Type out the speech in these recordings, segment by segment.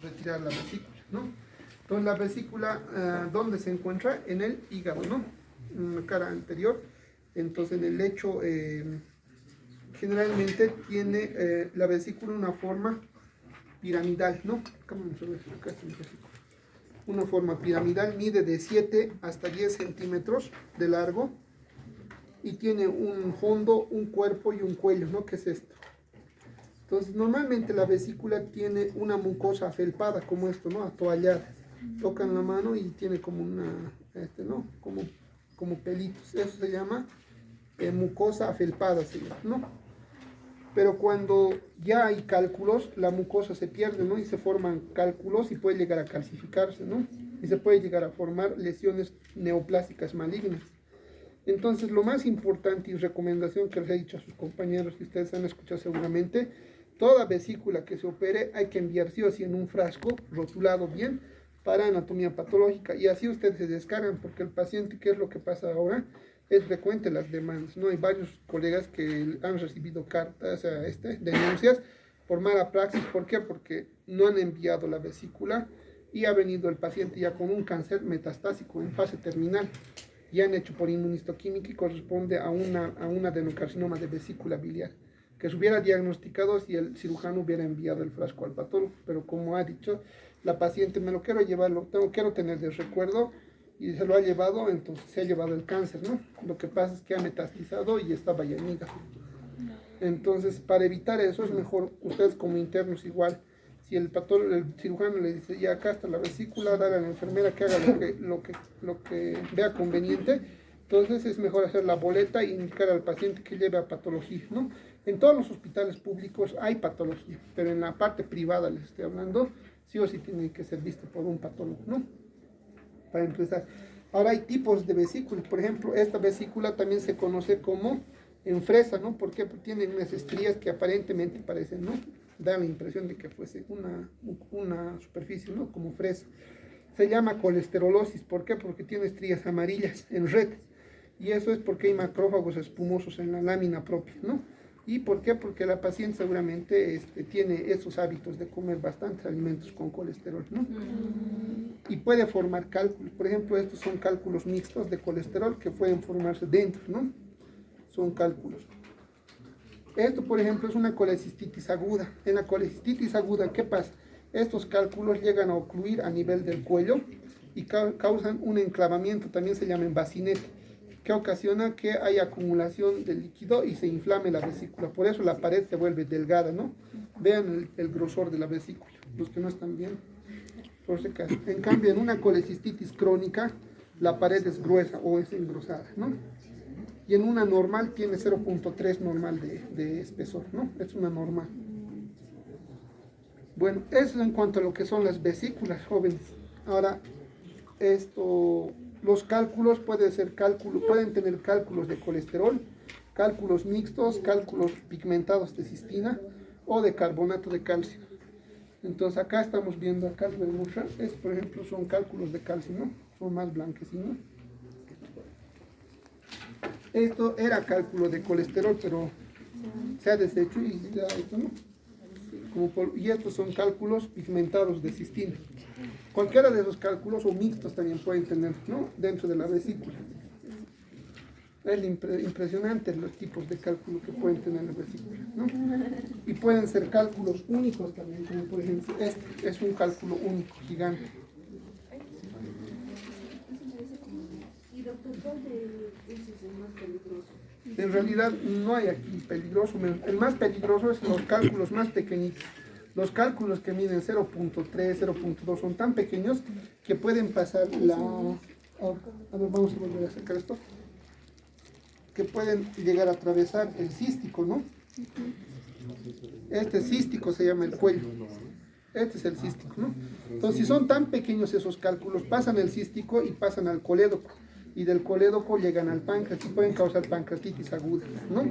retirar la vesícula, ¿no? Entonces la vesícula, ¿dónde se encuentra? En el hígado, ¿no? En la cara anterior. Entonces en el lecho, generalmente tiene la vesícula una forma piramidal, ¿no? Acá está mi vesícula. Una forma piramidal, mide de 7 hasta 10 centímetros de largo y tiene un fondo, un cuerpo y un cuello, ¿no? ¿Qué es esto? Entonces, normalmente la vesícula tiene una mucosa afelpada, como esto, ¿no? Atoallada. Tocan la mano y tiene como una, ¿no? Como pelitos. Eso se llama mucosa afelpada, se llama, ¿no? Pero cuando ya hay cálculos, la mucosa se pierde, ¿no? Y se forman cálculos y puede llegar a calcificarse, ¿no? Y se puede llegar a formar lesiones neoplásicas malignas. Entonces, lo más importante y recomendación que les he dicho a sus compañeros, que ustedes han escuchado seguramente, toda vesícula que se opere hay que enviar sí o sí en un frasco rotulado bien para anatomía patológica. Y así ustedes se descargan, porque el paciente, ¿qué es lo que pasa ahora? Es frecuente las demandas, ¿no? Hay varios colegas que han recibido cartas, denuncias por mala praxis. ¿Por qué? Porque no han enviado la vesícula y ha venido el paciente ya con un cáncer metastásico en fase terminal. Y han hecho por inmunistoquímica y corresponde a un adenocarcinoma de vesícula biliar, que se hubiera diagnosticado si el cirujano hubiera enviado el frasco al patólogo. Pero como ha dicho la paciente, me lo quiero llevar, quiero tener de recuerdo, y se lo ha llevado, entonces se ha llevado el cáncer, ¿no? Lo que pasa es que ha metastizado y estaba ya en hígado. Entonces, para evitar eso, es mejor ustedes como internos igual, si el cirujano le dice, ya acá está la vesícula, dar a la enfermera que haga lo que vea conveniente, entonces es mejor hacer la boleta e indicar al paciente que lleve a patología, ¿no? En todos los hospitales públicos hay patología, pero en la parte privada les estoy hablando, sí o sí tiene que ser visto por un patólogo, ¿no? Para empezar. Ahora hay tipos de vesículas, por ejemplo, esta vesícula también se conoce como en fresa, ¿no? Porque tiene unas estrías que aparentemente parecen, ¿no? Da la impresión de que fuese una superficie, ¿no? Como fresa. Se llama colesterolosis, ¿por qué? Porque tiene estrías amarillas en red, y eso es porque hay macrófagos espumosos en la lámina propia, ¿no? ¿Y por qué? Porque la paciente seguramente tiene esos hábitos de comer bastantes alimentos con colesterol, ¿no? Y puede formar cálculos. Por ejemplo, estos son cálculos mixtos de colesterol que pueden formarse dentro, ¿no? Son cálculos. Esto, por ejemplo, es una colecistitis aguda. En la colecistitis aguda, ¿qué pasa? Estos cálculos llegan a ocluir a nivel del cuello y causan un enclavamiento, también se llama bacinete, que ocasiona que haya acumulación de líquido y se inflame la vesícula. Por eso la pared se vuelve delgada, ¿no? Vean el grosor de la vesícula, los que no están bien, por si acaso. En cambio, en una colecistitis crónica, la pared es gruesa o es engrosada, ¿no? Y en una normal tiene 0.3 normal de espesor, ¿no? Es una normal. Bueno, eso en cuanto a lo que son las vesículas, jóvenes. Ahora, los cálculos pueden tener cálculos de colesterol, cálculos mixtos, cálculos pigmentados de cistina o de carbonato de calcio. Entonces acá estamos viendo acá de muestra, por ejemplo, son cálculos de calcio, ¿no? Son más blanquecinos. Esto era cálculo de colesterol, pero se ha deshecho y ya esto, ¿no? Y estos son cálculos pigmentados de cistina. Cualquiera de esos cálculos o mixtos también pueden tener, ¿no? Dentro de la vesícula. Es impresionante los tipos de cálculo que pueden tener la vesícula, ¿no? Y pueden ser cálculos únicos también, como por ejemplo este es un cálculo único, gigante. ¿Y doctor, cuál de esos es el más peligroso? En realidad no hay aquí peligroso. El más peligroso es los cálculos más pequeñitos. Los cálculos que miden 0.3, 0.2 son tan pequeños que pueden pasar a ver, vamos a volver a sacar esto. Que pueden llegar a atravesar el cístico, ¿no? Este cístico se llama el cuello. Este es el cístico, ¿no? Entonces, si son tan pequeños esos cálculos, pasan el cístico y pasan al colédoco. Y del colédoco llegan al páncreas y pueden causar pancreatitis aguda, ¿no?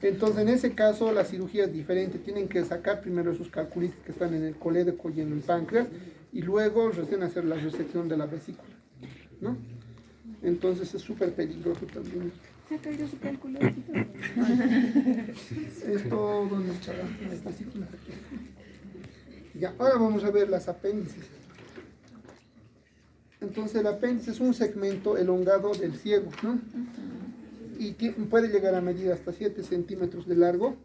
Entonces, en ese caso, la cirugía es diferente. Tienen que sacar primero esos calculitos que están en el colédoco y en el páncreas, y luego recién hacer la resección de la vesícula, ¿no? Entonces, es súper peligroso también. ¿Se ha caído su calculadora? Esto, ¿dónde está la vesícula? Ya, ahora vamos a ver las apéndices. Entonces el apéndice es un segmento elongado del ciego, ¿no? Y puede llegar a medir hasta 7 centímetros de largo.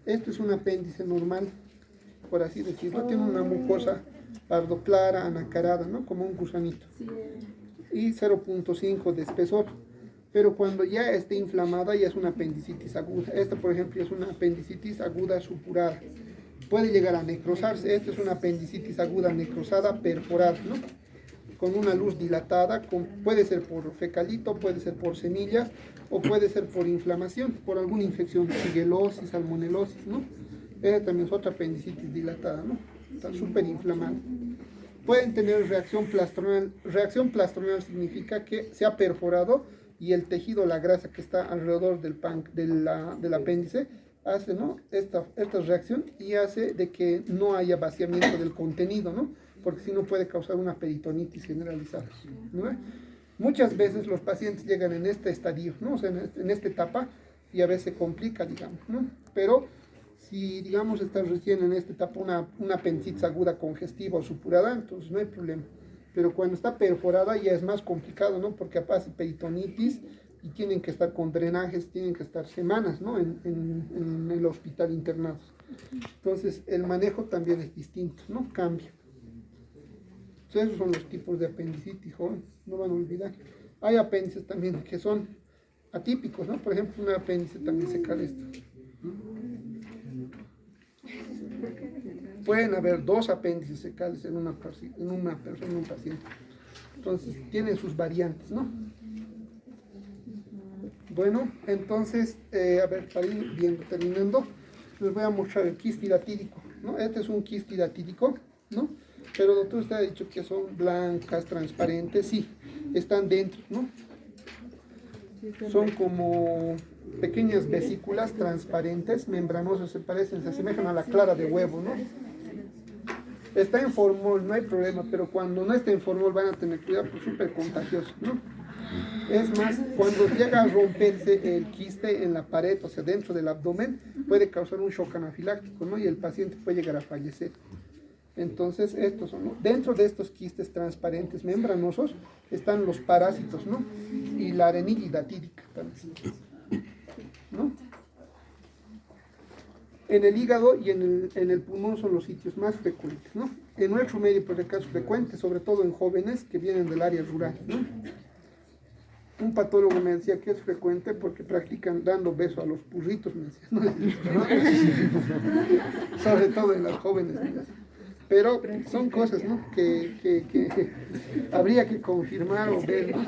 Esto es un apéndice normal, por así decirlo. Tiene una mucosa pardo clara, anacarada, ¿no? Como un gusanito. Y 0,5 de espesor. Pero cuando ya esté inflamada ya es una apendicitis aguda. Esta, por ejemplo, es una apendicitis aguda supurada. Puede llegar a necrosarse. Esta es una apendicitis aguda necrosada perforada, ¿no? Con una luz dilatada, puede ser por fecalito, puede ser por semilla o puede ser por inflamación, por alguna infección, shigellosis, salmonelosis, ¿no? Esa también es otra apendicitis dilatada, ¿no? Está súper inflamada. Pueden tener reacción plastronal. Reacción plastronal significa que se ha perforado y el tejido, la grasa que está alrededor del apéndice, hace, ¿no? esta reacción y hace de que no haya vaciamiento del contenido, ¿no? Porque si no puede causar una peritonitis generalizada, ¿no? Muchas veces los pacientes llegan en este estadio, ¿no? O sea, en esta etapa y a veces se complica, digamos, ¿no? Pero si, digamos, está recién en esta etapa una apendicitis aguda congestiva o supurada, entonces no hay problema. Pero cuando está perforada ya es más complicado, ¿no? Porque aparece peritonitis y tienen que estar con drenajes, tienen que estar semanas, ¿no? En el hospital internados. Entonces el manejo también es distinto, ¿no? Cambia. Entonces, esos son los tipos de apendicitis, joven, no van a olvidar. Hay apéndices también que son atípicos, ¿no? Por ejemplo, un apéndice también secal esto. Pueden haber 2 apéndices secales en una persona, en un paciente. Entonces, tienen sus variantes, ¿no? Bueno, entonces, a ver, para ir viendo, terminando, les voy a mostrar el quiste hidatídico, ¿no? Este es un quiste hidatídico, ¿no? Pero doctor, usted ha dicho que son blancas, transparentes, sí, están dentro, ¿no? Son como pequeñas vesículas transparentes, membranosas, se asemejan a la clara de huevo, ¿no? Está en formol, no hay problema, pero cuando no está en formol van a tener cuidado, pues súper contagioso, ¿no? Es más, cuando llega a romperse el quiste en la pared, o sea, dentro del abdomen, puede causar un shock anafiláctico, ¿no? Y el paciente puede llegar a fallecer. Entonces, estos son, ¿no? Dentro de estos quistes transparentes membranosos están los parásitos, ¿no? Y la arenilla hidatídica también, ¿no? En el hígado y en el pulmón son los sitios más frecuentes, ¿no? En nuestro medio, por el caso frecuente, sobre todo en jóvenes que vienen del área rural, ¿no? Un patólogo me decía que es frecuente porque practican dando beso a los burritos, me decía, ¿no? Sobre todo en las jóvenes, ¿no? Pero son cosas, ¿no? que habría que confirmar o ver, ¿no?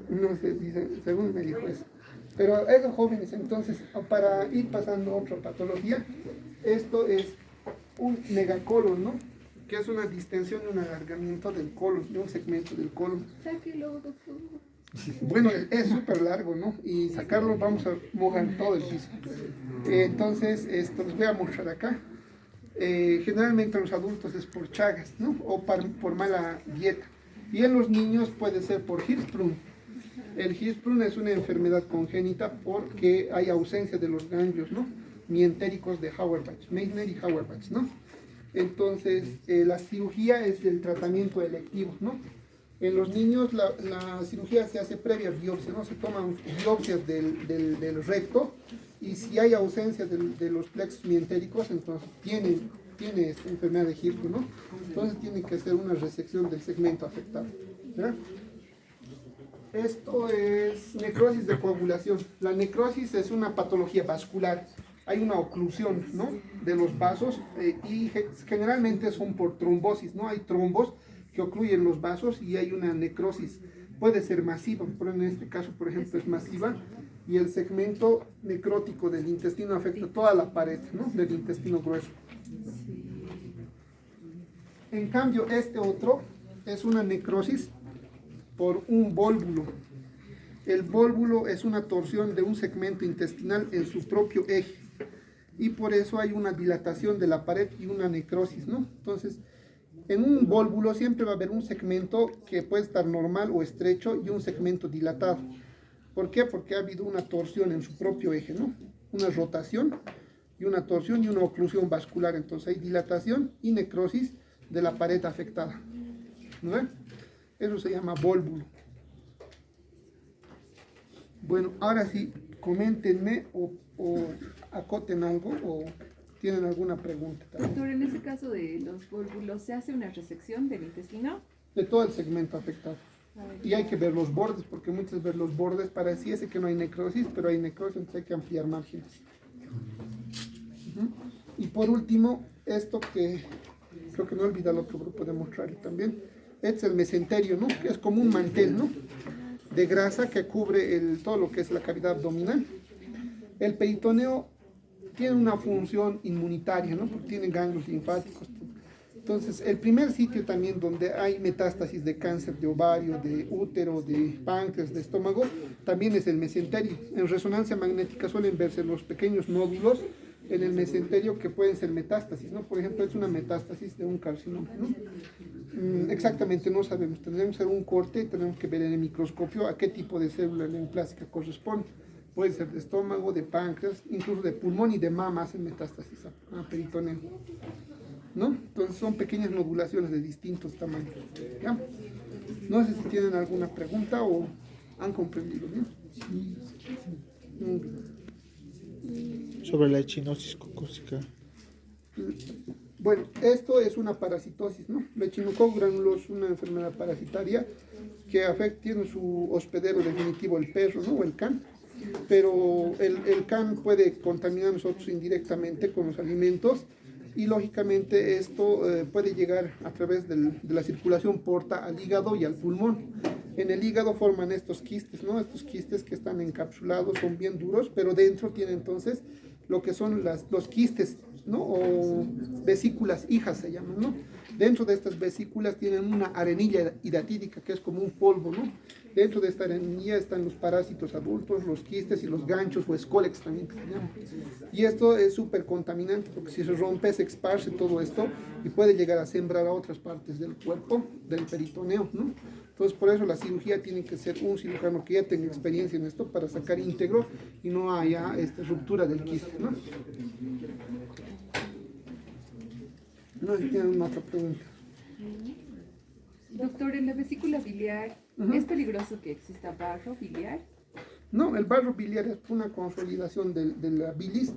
No sé, dice, según me dijo eso. Pero esos jóvenes, entonces, para ir pasando a otra patología, esto es un megacolon, ¿no? Que es una distensión y un alargamiento del colon, de un segmento del colon. Sáquelo, doctor. Bueno, es súper largo, ¿no? Y sacarlo vamos a mojar todo el piso. Entonces, esto les voy a mostrar acá. Generalmente en los adultos es por chagas, ¿no? O por mala dieta. Y en los niños puede ser por Hirschsprung. El Hirschsprung es una enfermedad congénita porque hay ausencia de los ganglios, ¿no? Mientéricos de Auerbach, Meissner y Auerbach, ¿no? Entonces, la cirugía es el tratamiento electivo, ¿no? En los niños la cirugía se hace previa biopsia, ¿no? Se toman biopsias del recto y si hay ausencia de los plexos mientéricos, entonces tiene esta enfermedad de Hirschsprung, ¿no? Entonces tiene que hacer una resección del segmento afectado, ¿verdad? Esto es necrosis de coagulación. La necrosis es una patología vascular. Hay una oclusión, ¿no? De los vasos y generalmente son por trombosis, ¿no? Hay trombos que ocluyen los vasos y hay una necrosis. Puede ser masiva, pero en este caso, por ejemplo, es masiva y el segmento necrótico del intestino afecta toda la pared, ¿no? Del intestino grueso. En cambio, este otro es una necrosis por un vólvulo. El vólvulo es una torsión de un segmento intestinal en su propio eje y por eso hay una dilatación de la pared y una necrosis, ¿no? Entonces, en un vólvulo siempre va a haber un segmento que puede estar normal o estrecho y un segmento dilatado. ¿Por qué? Porque ha habido una torsión en su propio eje, ¿no? Una rotación y una torsión y una oclusión vascular. Entonces hay dilatación y necrosis de la pared afectada, ¿no ve? Eso se llama vólvulo. Bueno, ahora sí, coméntenme o acoten algo o tienen alguna pregunta también. Doctor, en ese caso de los vólvulos, ¿se hace una resección del intestino? De todo el segmento afectado. Y hay que ver los bordes, porque muchas veces los bordes pareciese que no hay necrosis, pero hay necrosis, entonces hay que ampliar márgenes. Y por último, esto que creo que no olvida el otro grupo de mostrarle también, este es el mesenterio, ¿no? Que es como un mantel, ¿no? De grasa que cubre todo lo que es la cavidad abdominal. El peritoneo tiene una función inmunitaria, ¿no? Porque tiene ganglios linfáticos. Entonces, el primer sitio también donde hay metástasis de cáncer de ovario, de útero, de páncreas, de estómago, también es el mesenterio. En resonancia magnética suelen verse los pequeños nódulos en el mesenterio que pueden ser metástasis, ¿no? Por ejemplo, es una metástasis de un carcinoma, ¿no? Exactamente no sabemos, tendremos que hacer un corte, tenemos que ver en el microscopio a qué tipo de célula neoplásica corresponde. Puede ser de estómago, de páncreas, incluso de pulmón y de mama hacen metástasis a peritoneo, ¿no? Entonces son pequeñas nodulaciones de distintos tamaños, ¿ya? No sé si tienen alguna pregunta o han comprendido bien. Sobre la echinosis cocócica. Bueno, esto es una parasitosis, ¿no? La Echinococcus granulosa es una enfermedad parasitaria que tiene su hospedero definitivo el perro, ¿no? O el can. Pero el can puede contaminar a nosotros indirectamente con los alimentos y lógicamente esto puede llegar a través de la circulación porta al hígado y al pulmón. En el hígado forman estos quistes, ¿no? Estos quistes que están encapsulados, son bien duros, pero dentro tiene entonces lo que son los quistes, ¿no? O vesículas hijas se llaman, ¿no? Dentro de estas vesículas tienen una arenilla hidatídica que es como un polvo, ¿no? Dentro de esta arenilla están los parásitos adultos, los quistes y los ganchos o escólex también que se llaman. Y esto es súper contaminante porque si se rompe se esparce todo esto y puede llegar a sembrar a otras partes del cuerpo, del peritoneo, ¿no? Entonces por eso la cirugía tiene que ser un cirujano que ya tenga experiencia en esto para sacar íntegro y no haya ruptura del quiste, ¿no? No sé si tienen otra pregunta. Doctor, en la vesícula biliar, ¿es peligroso que exista barro biliar? No, el barro biliar es una consolidación de la bilis,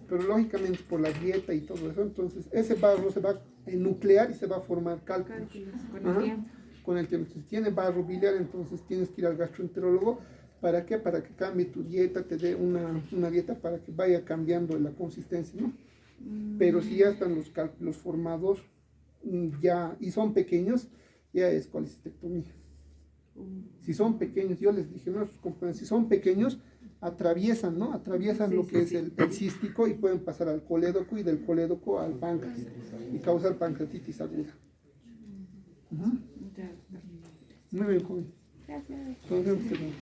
pero lógicamente por la dieta y todo eso, entonces ese barro se va a nuclear y se va a formar cálculos. Con el tiempo. Con el tiempo. Si tiene barro biliar, entonces tienes que ir al gastroenterólogo. ¿Para qué? Para que cambie tu dieta, te dé una dieta para que vaya cambiando la consistencia, ¿no? Pero si ya están los cálculos formados ya y son pequeños, ya es colecistectomía. Si son pequeños, yo les dije, no, si son pequeños, atraviesan, ¿no? Atraviesan lo que es el cístico y pueden pasar al colédoco y del colédoco al páncreas y causar pancreatitis aguda. Muy bien, joven. Gracias. Entonces,